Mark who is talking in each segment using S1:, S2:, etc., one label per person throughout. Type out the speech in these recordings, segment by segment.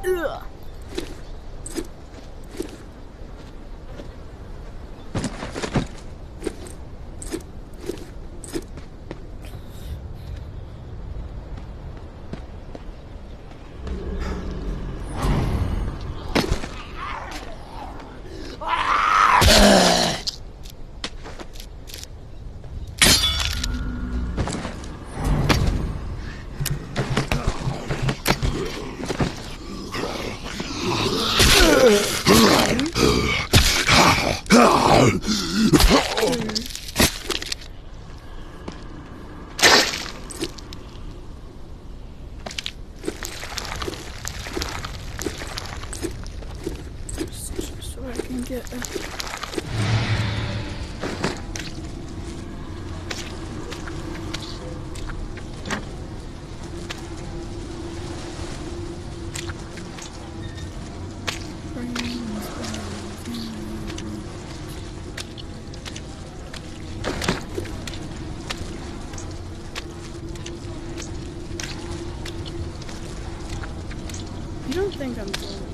S1: Ugh. So I can get You don't think I'm going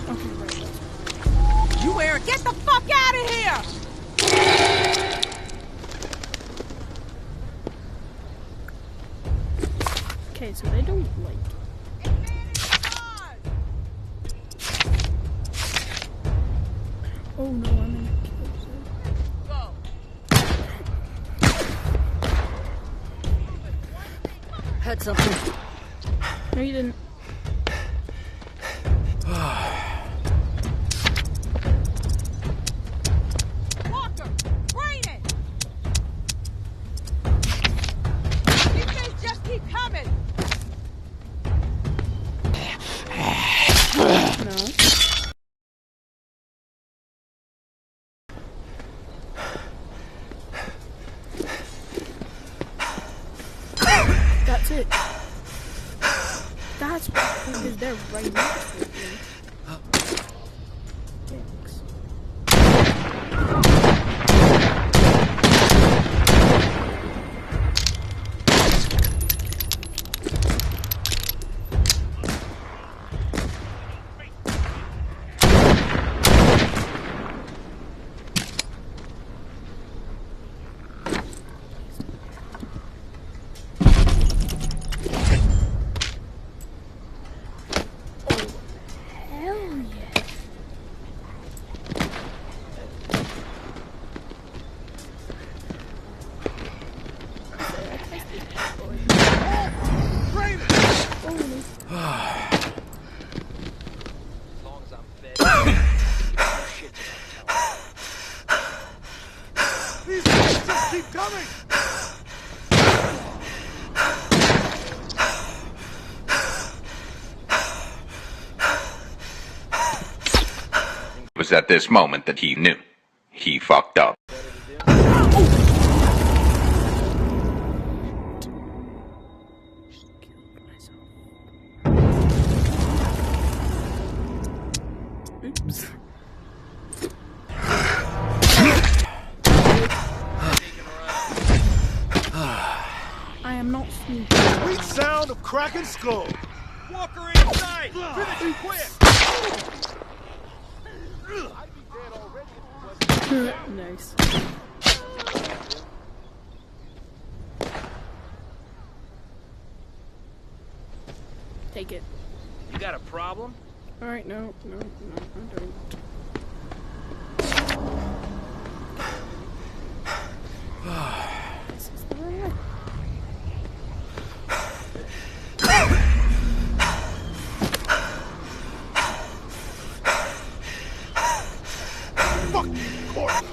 S1: Okay, right.
S2: You Eric, get the fuck out of here!
S1: Okay, so they don't like Oh no, I'm in a kill zone.
S2: Had something.
S1: No, you didn't.
S2: Walker, bring it! These things just keep coming!
S1: No. That's it. That's because they're right next to me. Thanks.
S3: It was at this moment that he knew. He fucked up.
S1: Oops. I am not sneaking.
S4: Sweet sound of cracking skull.
S2: Walker inside! Finish it quick!
S1: Nice. Take it.
S2: You got a problem?
S1: Alright, no, I don't. This is the way.
S4: Fuck corpse.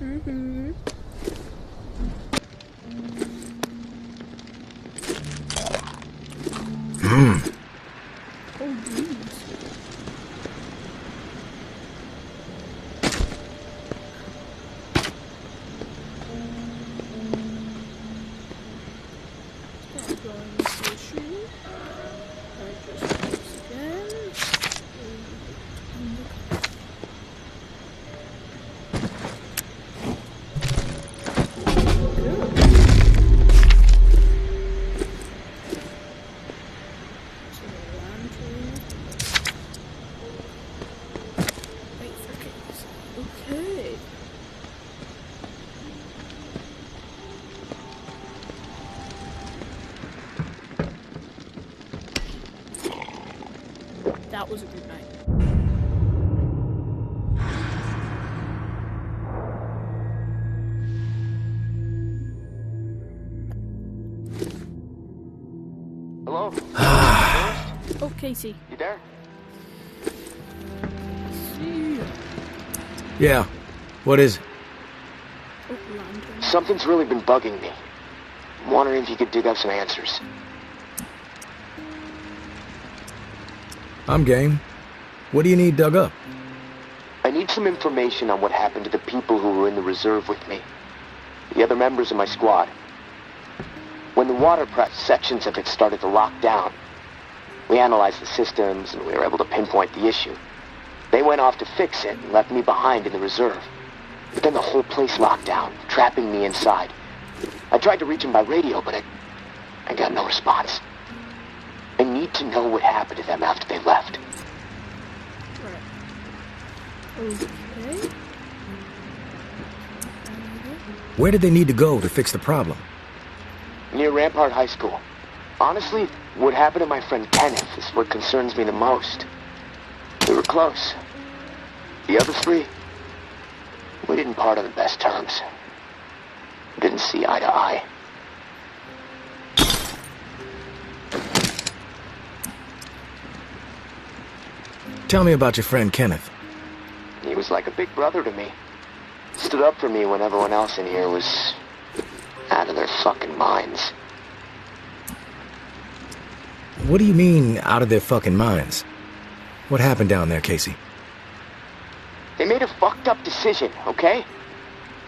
S1: Mm-hmm. Oh, geez. Start going fishing. I just once again. Okay. That was a good night.
S5: Hello?
S1: Oh, Casey.
S5: You there?
S1: See ya.
S6: Yeah. What is it?
S1: Oh, lantern.
S5: Something's really been bugging me. I'm wondering if you could dig up some answers.
S6: I'm game. What do you need dug up?
S5: I need some information on what happened to the people who were in the reserve with me. The other members of my squad. When the watercraft sections of it started to lock down, we analyzed the systems and we were able to pinpoint the issue. They went off to fix it and left me behind in the reserve. But then the whole place locked down, trapping me inside. I tried to reach them by radio, but I got no response. I need to know what happened to them after they left.
S1: Right. Okay.
S6: Where did they need to go to fix the problem?
S5: Near Rampart High School. Honestly, what happened to my friend Kenneth is what concerns me the most. We were close. The other three, we didn't part on the best terms. We didn't see eye to eye.
S6: Tell me about your friend Kenneth.
S5: He was like a big brother to me. Stood up for me when everyone else in here was out of their fucking minds.
S6: What do you mean, out of their fucking minds? What happened down there, Casey?
S5: They made a fucked up decision, okay?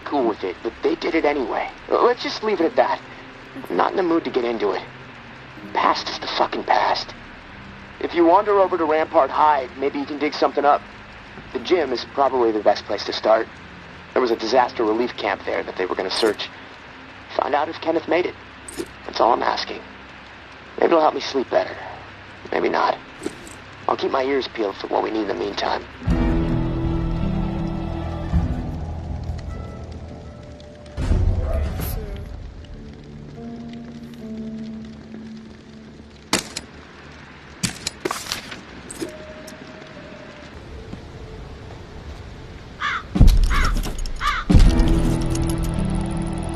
S5: Cool with it, but they did it anyway. Let's just leave it at that. I'm not in the mood to get into it. Past is the fucking past. If you wander over to Rampart High, maybe you can dig something up. The gym is probably the best place to start. There was a disaster relief camp there that they were going to search. Find out if Kenneth made it. That's all I'm asking. Maybe it'll help me sleep better. Maybe not. I'll keep my ears peeled for what we need in the meantime.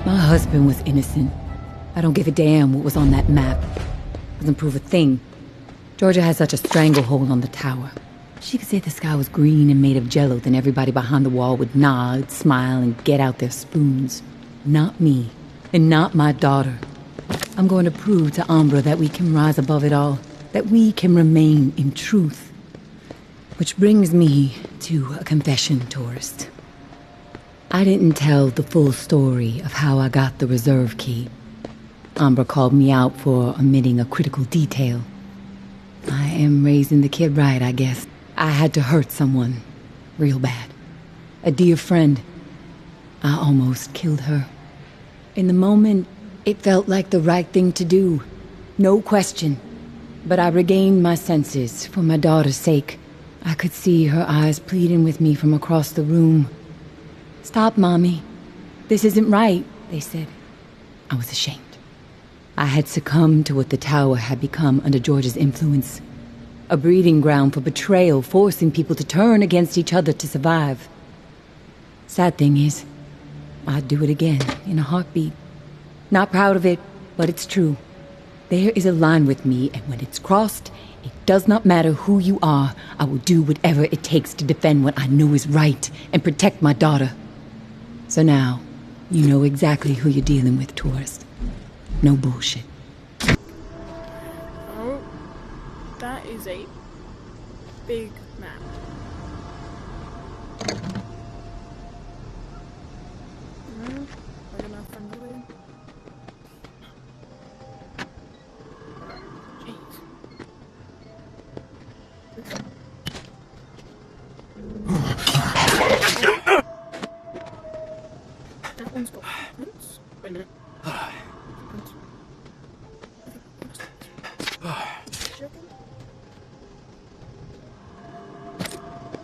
S7: My husband was innocent. I don't give a damn what was on that map. Doesn't prove a thing. Georgia has such a stranglehold on the tower. She could say the sky was green and made of jello, then everybody behind the wall would nod, smile, and get out their spoons. Not me, and not my daughter. I'm going to prove to Umbra that we can rise above it all, that we can remain in truth. Which brings me to a confession, tourist. I didn't tell the full story of how I got the reserve key. Umbra called me out for omitting a critical detail. I am raising the kid right, I guess. I had to hurt someone. Real bad. A dear friend. I almost killed her. In the moment, it felt like the right thing to do. No question. But I regained my senses for my daughter's sake. I could see her eyes pleading with me from across the room. "Stop, Mommy. This isn't right," they said. I was ashamed. I had succumbed to what the tower had become under George's influence. A breeding ground for betrayal, forcing people to turn against each other to survive. Sad thing is, I'd do it again in a heartbeat. Not proud of it, but it's true. There is a line with me, and when it's crossed, it does not matter who you are. I will do whatever it takes to defend what I know is right and protect my daughter. So now, you know exactly who you're dealing with, tourist. No bullshit.
S1: Oh, that is a big map. No, we're gonna find a way. Jeez. That one's got footprints. Wait a minute. Footprints.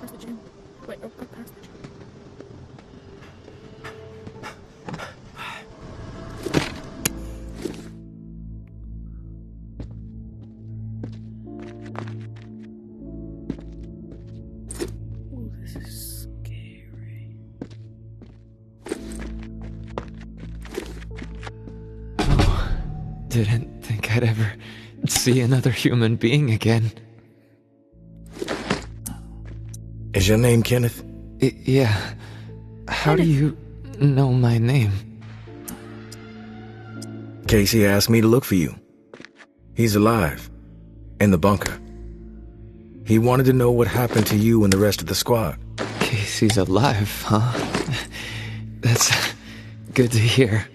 S1: Where's the gym? Wait, oh, go past the gym. Oh, this is scary.
S8: Didn't think I'd ever see another human being again.
S6: Is your name Kenneth?
S8: Yeah. How do you know my name?
S6: Casey asked me to look for you. He's alive. In the bunker. He wanted to know what happened to you and the rest of the squad.
S8: Casey's alive, huh? That's good to hear.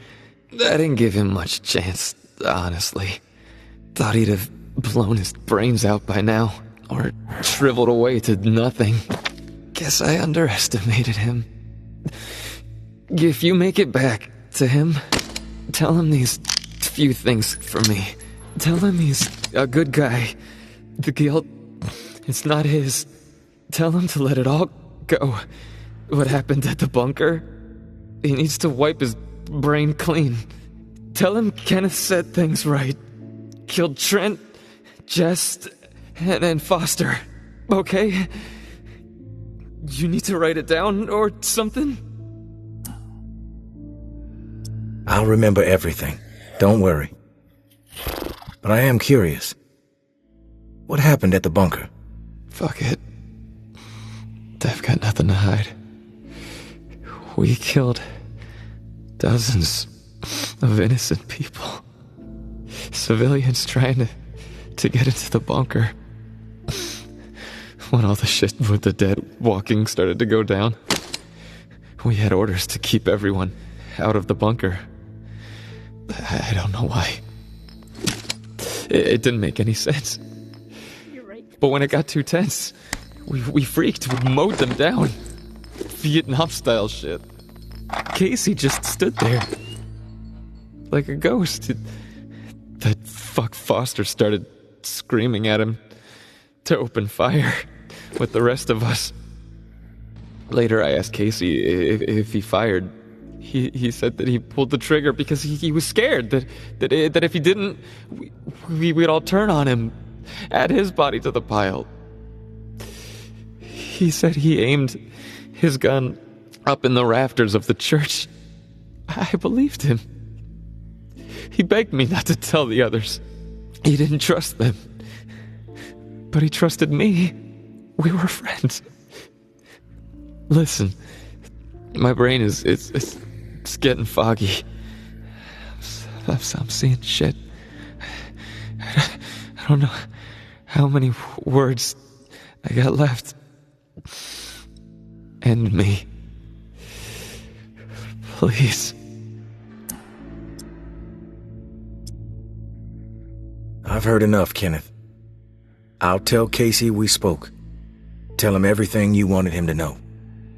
S8: I didn't give him much chance, honestly. Thought he'd have blown his brains out by now, or shriveled away to nothing. Guess I underestimated him. If you make it back to him, tell him these few things for me. Tell him he's a good guy. The guilt, it's not his. Tell him to let it all go. What happened at the bunker? He needs to wipe his brain clean. Tell him Kenneth said things right. Killed Trent, Jess, and Foster. Okay? You need to write it down or something?
S6: I'll remember everything. Don't worry. But I am curious. What happened at the bunker?
S8: Fuck it. I've got nothing to hide. We killed dozens of innocent people. Civilians trying to get into the bunker. When all the shit with the dead walking started to go down, we had orders to keep everyone out of the bunker. I don't know why. It didn't make any sense.
S1: You're right.
S8: But when it got too tense, we freaked. We mowed them down. Vietnam-style shit. Casey just stood there. Like a ghost. That fuck Foster started screaming at him to open fire with the rest of us. Later I asked Casey if he fired. He said that he pulled the trigger because he was scared that if he didn't, we'd all turn on him, add his body to the pile. He said he aimed his gun up in the rafters of the church. I believed him. He begged me not to tell the others. He didn't trust them. But he trusted me. We were friends. Listen, my brain is getting foggy. I'm seeing shit. I don't know how many words I got left. End me. Please.
S6: I've heard enough, Kenneth. I'll tell Casey we spoke. Tell him everything you wanted him to know.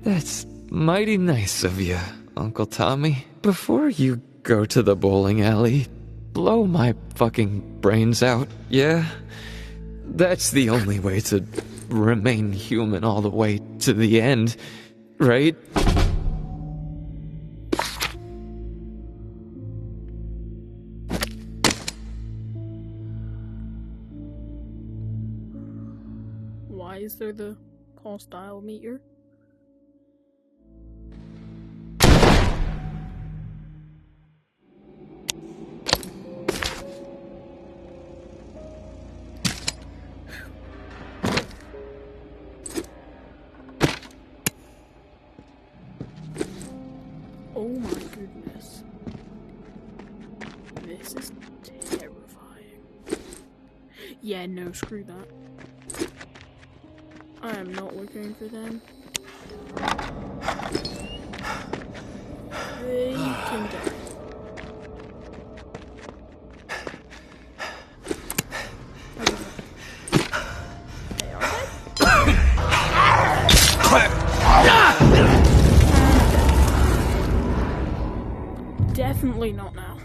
S8: That's mighty nice of you, Uncle Tommy. Before you go to the bowling alley, blow my fucking brains out, yeah? That's the only way to remain human all the way to the end, right?
S1: Why is there the hostile meter? Oh my goodness. This is terrifying. Yeah, no, screw that. I am not looking for them. They can die. They are dead. Definitely not now.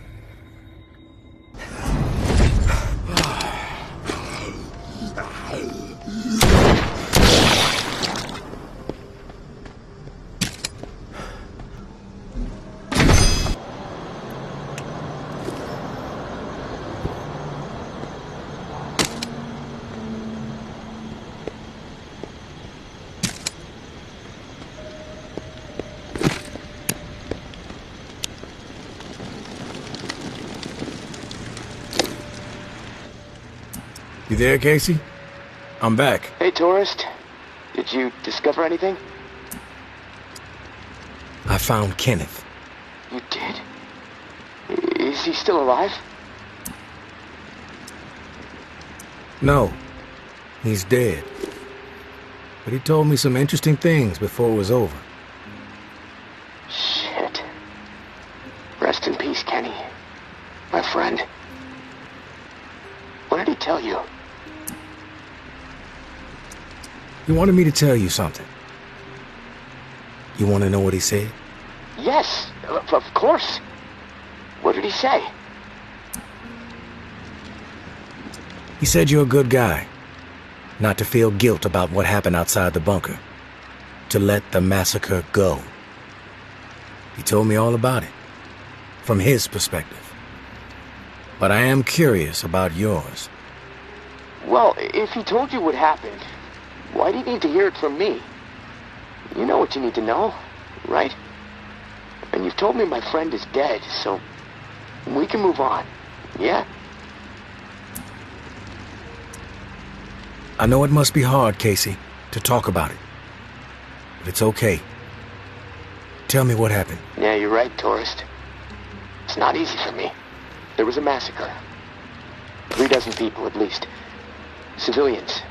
S6: You there, Casey? I'm back.
S5: Hey, tourist. Did you discover anything?
S6: I found Kenneth.
S5: You did? Is he still alive?
S6: No, he's dead. But he told me some interesting things before it was over.
S5: Shit. Rest in peace, Kenny. My friend. What did he tell you?
S6: He wanted me to tell you something. You want to know what he said?
S5: Yes, of course. What did he say?
S6: He said you're a good guy. Not to feel guilt about what happened outside the bunker. To let the massacre go. He told me all about it. From his perspective. But I am curious about yours.
S5: Well, if he told you what happened, why do you need to hear it from me? You know what you need to know, right? And you've told me my friend is dead, so we can move on, yeah?
S6: I know it must be hard, Casey, to talk about it. But it's okay. Tell me what happened.
S5: Yeah, you're right, tourist. It's not easy for me. There was a massacre. 36 people, at least. Civilians.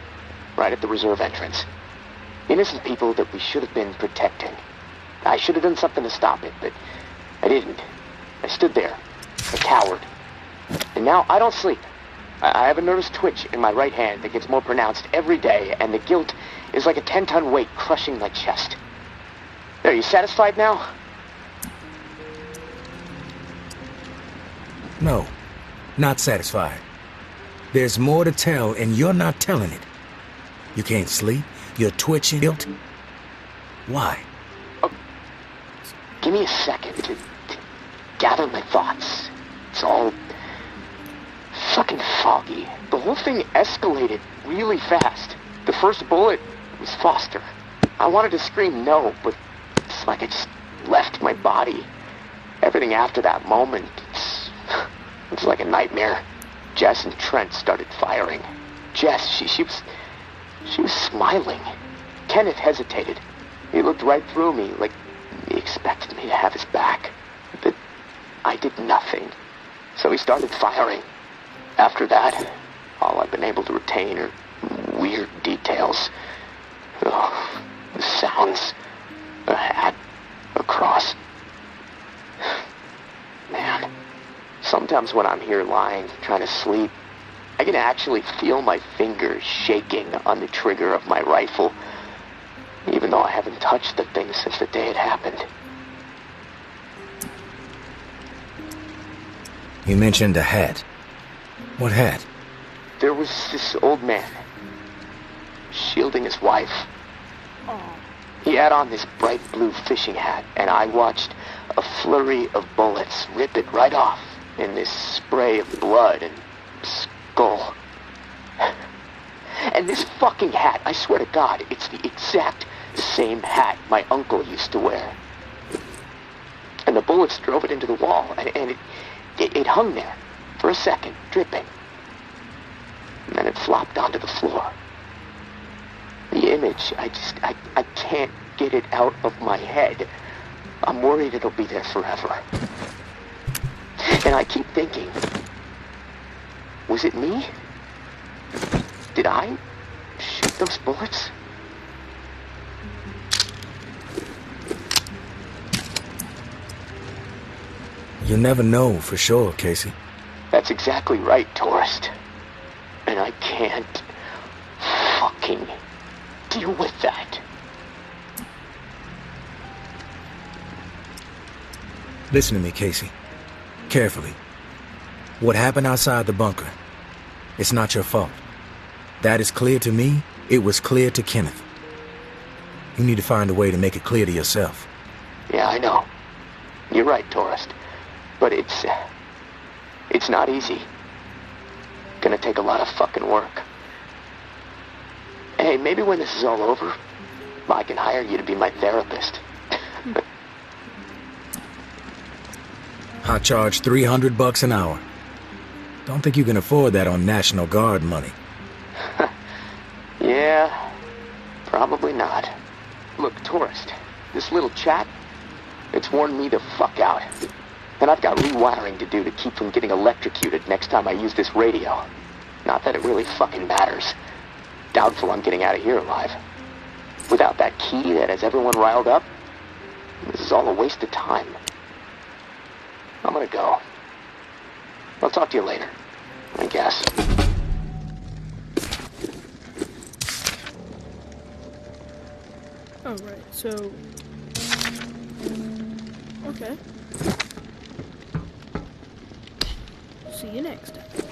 S5: Right at the reserve entrance. Innocent people that we should have been protecting. I should have done something to stop it, but I didn't. I stood there, a coward. And now I don't sleep. I have a nervous twitch in my right hand that gets more pronounced every day, and the guilt is like a 10-ton weight crushing my chest. Are you satisfied now?
S6: No, not satisfied. There's more to tell, and you're not telling it. You can't sleep? You're twitching? Guilt? Why?
S5: Oh, give me a second to gather my thoughts. It's all fucking foggy. The whole thing escalated really fast. The first bullet was Foster. I wanted to scream no, but it's like I just left my body. Everything after that moment, it's like a nightmare. Jess and Trent started firing. Jess, she was smiling. Kenneth hesitated. He looked right through me, like he expected me to have his back. But I did nothing. So he started firing. After that, all I've been able to retain are weird details. Oh, the sounds. A hat. A cross. Man, sometimes when I'm here lying, trying to sleep, I can actually feel my fingers shaking on the trigger of my rifle, even though I haven't touched the thing since the day it happened.
S6: You mentioned a hat. What hat?
S5: There was this old man, shielding his wife. He had on this bright blue fishing hat, and I watched a flurry of bullets rip it right off in this spray of blood and skull. And this fucking hat, I swear to God, it's the exact same hat my uncle used to wear. And the bullets drove it into the wall, and it hung there for a second, dripping. And then it flopped onto the floor. The image, I can't get it out of my head. I'm worried it'll be there forever. And I keep thinking, was it me? Did I shoot those bullets?
S6: You'll never know for sure, Casey.
S5: That's exactly right, tourist. And I can't fucking deal with that.
S6: Listen to me, Casey. Carefully. What happened outside the bunker, it's not your fault. That is clear to me. It was clear to Kenneth. You need to find a way to make it clear to yourself.
S5: Yeah, I know. You're right, tourist. But it's not easy. Gonna take a lot of fucking work. Hey, maybe when this is all over, I can hire you to be my therapist.
S6: I charge $300 an hour. Don't think you can afford that on National Guard money.
S5: Yeah, probably not. Look, tourist, this little chat, it's worn me the fuck out. And I've got rewiring to do to keep from getting electrocuted next time I use this radio. Not that it really fucking matters. Doubtful I'm getting out of here alive. Without that key that has everyone riled up, this is all a waste of time. I'm gonna go. I'll talk to you later, I guess.
S1: Oh, right, so... okay. See you next time.